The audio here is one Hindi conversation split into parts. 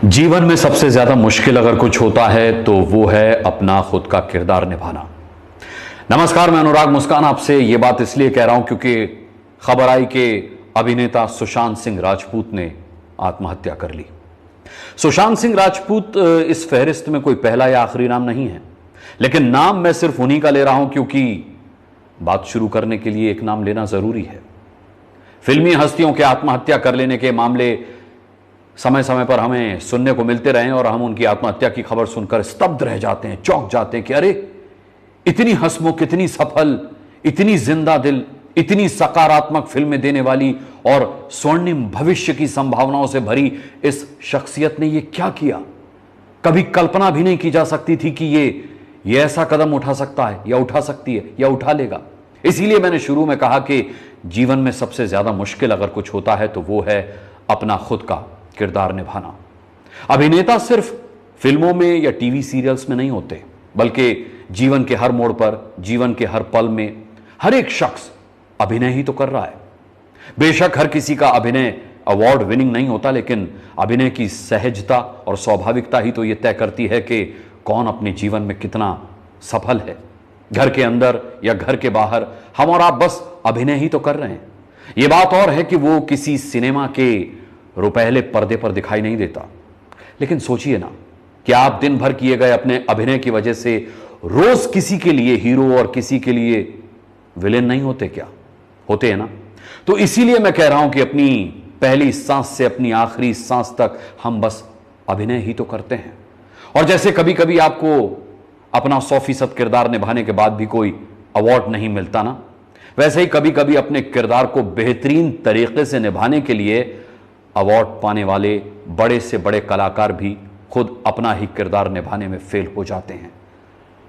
जीवन में सबसे ज्यादा मुश्किल अगर कुछ होता है तो वो है अपना खुद का किरदार निभाना। नमस्कार, मैं अनुराग मुस्कान आपसे ये बात इसलिए कह रहा हूं क्योंकि खबर आई कि अभिनेता सुशांत सिंह राजपूत ने आत्महत्या कर ली। सुशांत सिंह राजपूत इस फहरिस्त में कोई पहला या आखिरी नाम नहीं है, लेकिन नाम मैं सिर्फ उन्हीं का ले रहा हूं क्योंकि बात शुरू करने के लिए एक नाम लेना जरूरी है। फिल्मी हस्तियों के आत्महत्या कर लेने के मामले समय समय पर हमें सुनने को मिलते रहे और हम उनकी आत्महत्या की खबर सुनकर स्तब्ध रह जाते हैं, चौंक जाते हैं कि अरे इतनी हंसमुख, इतनी सफल, इतनी जिंदा दिल, इतनी सकारात्मक फिल्में देने वाली और स्वर्णिम भविष्य की संभावनाओं से भरी इस शख्सियत ने ये क्या किया। कभी कल्पना भी नहीं की जा सकती थी कि ये ऐसा कदम उठा सकता है या उठा सकती है या उठा लेगा। इसीलिए मैंने शुरू में कहा कि जीवन में सबसे ज्यादा मुश्किल अगर कुछ होता है तो वो है अपना खुद का किरदार निभाना। अभिनेता सिर्फ फिल्मों में या टीवी सीरियल्स में नहीं होते, बल्कि जीवन के हर मोड़ पर, जीवन के हर पल में हर एक शख्स अभिनय ही तो कर रहा है। बेशक हर किसी का अभिनय अवार्ड विनिंग नहीं होता, लेकिन अभिनय की सहजता और स्वाभाविकता ही तो यह तय करती है कि कौन अपने जीवन में कितना सफल है। घर के अंदर या घर के बाहर हम और आप बस अभिनय ही तो कर रहे हैं। यह बात और है कि वो किसी सिनेमा के रुपहले पर्दे पर दिखाई नहीं देता। लेकिन सोचिए ना कि आप दिन भर किए गए अपने अभिनय की वजह से रोज किसी के लिए हीरो और किसी के लिए विलेन नहीं होते क्या? होते हैं ना। तो इसीलिए मैं कह रहा हूं कि अपनी पहली सांस से अपनी आखिरी सांस तक हम बस अभिनय ही तो करते हैं। और जैसे कभी कभी आपको अपना 100% किरदार निभाने के बाद भी कोई अवार्ड नहीं मिलता ना, वैसे ही कभी कभी अपने किरदार को बेहतरीन तरीके से निभाने के लिए अवार्ड पाने वाले बड़े से बड़े कलाकार भी खुद अपना ही किरदार निभाने में फेल हो जाते हैं।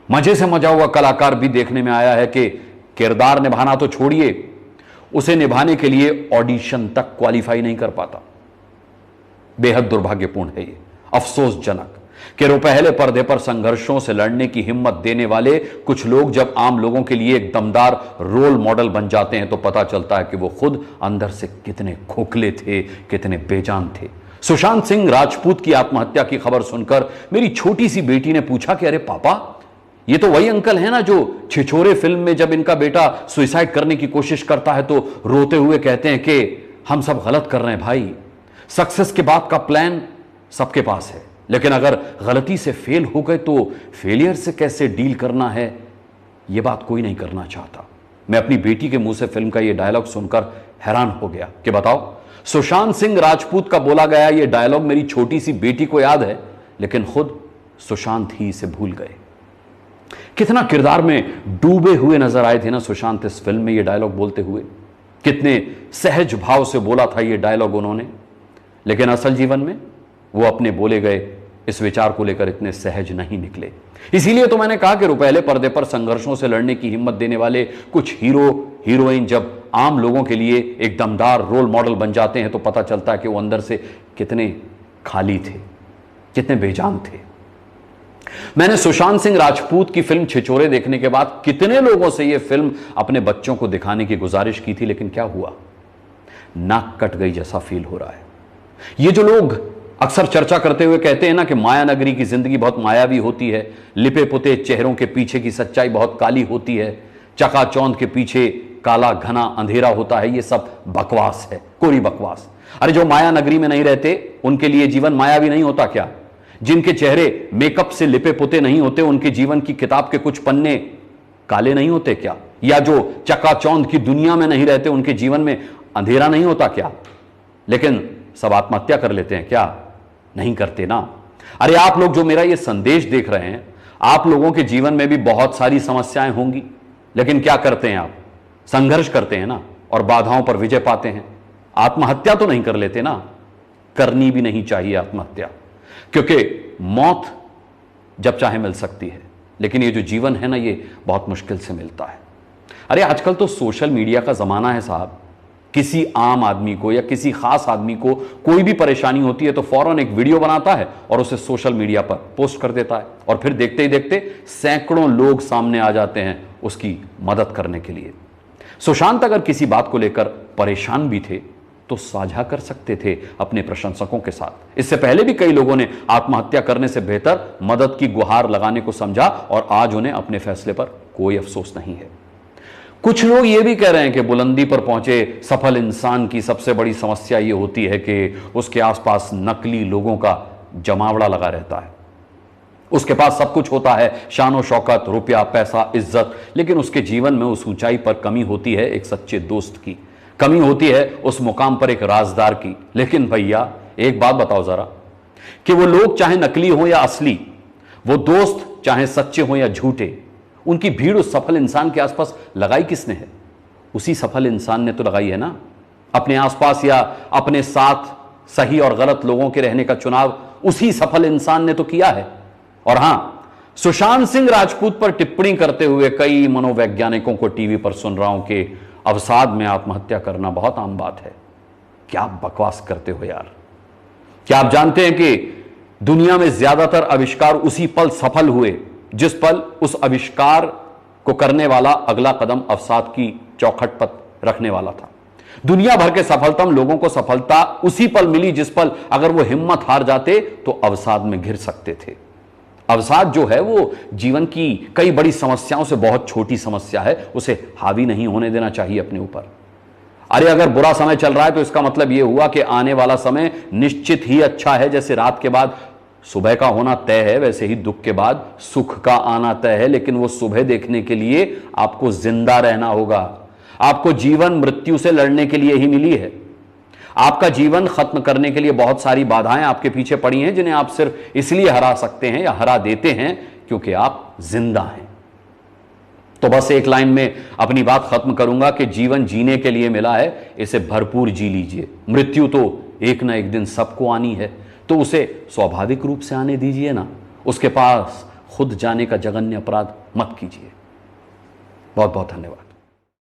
मजे से मजा हुआ कलाकार भी देखने में आया है कि किरदार निभाना तो छोड़िए, उसे निभाने के लिए ऑडिशन तक क्वालिफाई नहीं कर पाता। बेहद दुर्भाग्यपूर्ण है ये, अफसोसजनक कि रुपहले पर्दे पर संघर्षों से लड़ने की हिम्मत देने वाले कुछ लोग जब आम लोगों के लिए एक दमदार रोल मॉडल बन जाते हैं तो पता चलता है कि वो खुद अंदर से कितने खोखले थे, कितने बेजान थे। सुशांत सिंह राजपूत की आत्महत्या की खबर सुनकर मेरी छोटी सी बेटी ने पूछा कि अरे पापा, ये तो वही अंकल है ना जो छिछोरे फिल्म में जब इनका बेटा सुसाइड करने की कोशिश करता है तो रोते हुए कहते हैं कि हम सब गलत कर रहे हैं भाई, सक्सेस के बाद का प्लान सबके पास है, लेकिन अगर गलती से फेल हो गए तो फेलियर से कैसे डील करना है, यह बात कोई नहीं करना चाहता। मैं अपनी बेटी के मुंह से फिल्म का यह डायलॉग सुनकर हैरान हो गया कि बताओ, सुशांत सिंह राजपूत का बोला गया यह डायलॉग मेरी छोटी सी बेटी को याद है, लेकिन खुद सुशांत ही इसे भूल गए। कितना किरदार में डूबे हुए नजर आए थे ना सुशांत इस फिल्म में यह डायलॉग बोलते हुए। कितने सहज भाव से बोला था यह डायलॉग उन्होंने, लेकिन असल जीवन में वो अपने बोले गए इस विचार को लेकर इतने सहज नहीं निकले। इसीलिए तो मैंने कहा कि रुपहले पर्दे पर संघर्षों से लड़ने की हिम्मत देने वाले कुछ हीरो हीरोइन जब आम लोगों के लिए एक दमदार रोल मॉडल बन जाते हैं तो पता चलता है कि वो अंदर से कितने खाली थे, कितने बेजान थे। मैंने सुशांत सिंह राजपूत की फिल्म छिछोरे देखने के बाद कितने लोगों से यह फिल्म अपने बच्चों को दिखाने की गुजारिश की थी, लेकिन क्या हुआ? नाक कट गई जैसा फील हो रहा है। ये जो लोग अक्सर चर्चा करते हुए कहते हैं ना कि माया नगरी की जिंदगी बहुत मायावी होती है, लिपे पुते चेहरों के पीछे की सच्चाई बहुत काली होती है, चकाचौंध के पीछे काला घना अंधेरा होता है, ये सब बकवास है, कोरी बकवास। अरे जो माया नगरी में नहीं रहते उनके लिए जीवन मायावी नहीं होता क्या? जिनके चेहरे मेकअप से लिपे पुते नहीं होते उनके जीवन की किताब के कुछ पन्ने काले नहीं होते क्या? या जो चकाचौंध की दुनिया में नहीं रहते उनके जीवन में अंधेरा नहीं होता क्या? लेकिन सब आत्महत्या कर लेते हैं क्या? नहीं करते ना। अरे आप लोग जो मेरा ये संदेश देख रहे हैं, आप लोगों के जीवन में भी बहुत सारी समस्याएं होंगी, लेकिन क्या करते हैं आप? संघर्ष करते हैं ना और बाधाओं पर विजय पाते हैं। आत्महत्या तो नहीं कर लेते ना। करनी भी नहीं चाहिए आत्महत्या, क्योंकि मौत जब चाहे मिल सकती है, लेकिन ये जो जीवन है ना ये बहुत मुश्किल से मिलता है। अरे आजकल तो सोशल मीडिया का जमाना है साहब। किसी आम आदमी को या किसी खास आदमी को कोई भी परेशानी होती है तो फौरन एक वीडियो बनाता है और उसे सोशल मीडिया पर पोस्ट कर देता है, और फिर देखते ही देखते सैकड़ों लोग सामने आ जाते हैं उसकी मदद करने के लिए। सुशांत अगर किसी बात को लेकर परेशान भी थे तो साझा कर सकते थे अपने प्रशंसकों के साथ। इससे पहले भी कई लोगों ने आत्महत्या करने से बेहतर मदद की गुहार लगाने को समझा और आज उन्हें अपने फैसले पर कोई अफसोस नहीं है। कुछ लोग यह भी कह रहे हैं कि बुलंदी पर पहुंचे सफल इंसान की सबसे बड़ी समस्या यह होती है कि उसके आसपास नकली लोगों का जमावड़ा लगा रहता है। उसके पास सब कुछ होता है, शान शौकत, रुपया, पैसा, इज्जत, लेकिन उसके जीवन में उस ऊंचाई पर कमी होती है एक सच्चे दोस्त की, कमी होती है उस मुकाम पर एक राजदार की। लेकिन भैया एक बात बताओ जरा, कि वो लोग चाहे नकली हो या असली, वो दोस्त चाहे सच्चे हो या झूठे, उनकी भीड़ उस सफल इंसान के आसपास लगाई किसने है? उसी सफल इंसान ने तो लगाई है ना। अपने आसपास या अपने साथ सही और गलत लोगों के रहने का चुनाव उसी सफल इंसान ने तो किया है। और हां, सुशांत सिंह राजपूत पर टिप्पणी करते हुए कई मनोवैज्ञानिकों को टीवी पर सुन रहा हूं कि अवसाद में आत्महत्या करना बहुत आम बात है। क्या बकवास करते हो यार। क्या आप जानते हैं कि दुनिया में ज्यादातर आविष्कार उसी पल सफल हुए जिस पल उस आविष्कार को करने वाला अगला कदम अवसाद की चौखट पर रखने वाला था। दुनिया भर के सफलतम लोगों को सफलता उसी पल मिली जिस पल अगर वो हिम्मत हार जाते तो अवसाद में घिर सकते थे। अवसाद जो है वो जीवन की कई बड़ी समस्याओं से बहुत छोटी समस्या है, उसे हावी नहीं होने देना चाहिए अपने ऊपर। अरे अगर बुरा समय चल रहा है तो इसका मतलब यह हुआ कि आने वाला समय निश्चित ही अच्छा है। जैसे रात के बाद सुबह का होना तय है, वैसे ही दुख के बाद सुख का आना तय है। लेकिन वो सुबह देखने के लिए आपको जिंदा रहना होगा। आपको जीवन मृत्यु से लड़ने के लिए ही मिली है। आपका जीवन खत्म करने के लिए बहुत सारी बाधाएं आपके पीछे पड़ी हैं, जिन्हें आप सिर्फ इसलिए हरा सकते हैं या हरा देते हैं क्योंकि आप जिंदा हैं। तो बस एक लाइन में अपनी बात खत्म करूंगा कि जीवन जीने के लिए मिला है, इसे भरपूर जी लीजिए। मृत्यु तो एक ना एक दिन सबको आनी है, तो उसे स्वाभाविक रूप से आने दीजिए ना। उसके पास खुद जाने का जघन्य अपराध मत कीजिए। बहुत बहुत धन्यवाद।